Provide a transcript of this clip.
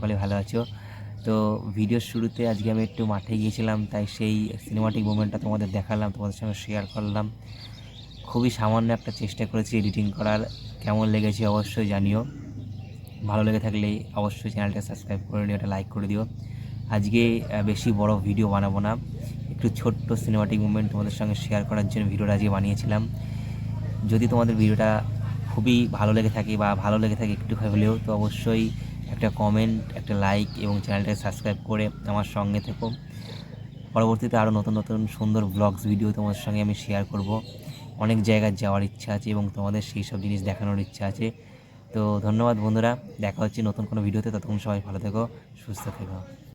সকলে ভালো আছো। তো ভিডিওর শুরুতে আজকে আমি একটু মাঠে গিয়েছিলাম, তাই সেই সিনেমাটিক মোমেন্টটা তোমাদের দেখালাম, তোমাদের সঙ্গে শেয়ার করলাম। খুবই সামান্য একটা চেষ্টা করেছি এডিটিং করার, কেমন লেগেছে অবশ্যই জানিও। ভালো লেগে থাকলে অবশ্যই চ্যানেলটা সাবস্ক্রাইব করে নিও, এটা লাইক করে দিও। আজকে বেশি বড় ভিডিও বানাবো না, একটু ছোট্ট সিনেমাটিক মুভমেন্ট তোমাদের সঙ্গে শেয়ার করার জন্য ভিডিওটা আজকে বানিয়েছিলাম। যদি তোমাদের ভিডিওটা খুবই ভালো লেগে থাকে বা ভালো লেগে থাকে একটু হলেও, তো অবশ্যই একটা কমেন্ট, একটা লাইক এবং চ্যানেলটাকে সাবস্ক্রাইব করে আমার সঙ্গে থেকো। পরবর্তীতে আরও নতুন নতুন সুন্দর ব্লগস ভিডিও তোমাদের সঙ্গে আমি শেয়ার করব। অনেক জায়গায় যাওয়ার ইচ্ছা আছে এবং তোমাদের সেই সব জিনিস দেখানোর ইচ্ছা আছে। তো ধন্যবাদ বন্ধুরা, দেখা হচ্ছে নতুন কোনো ভিডিওতে। ততক্ষণ সবাই ভালো থেকো, সুস্থ থেকো।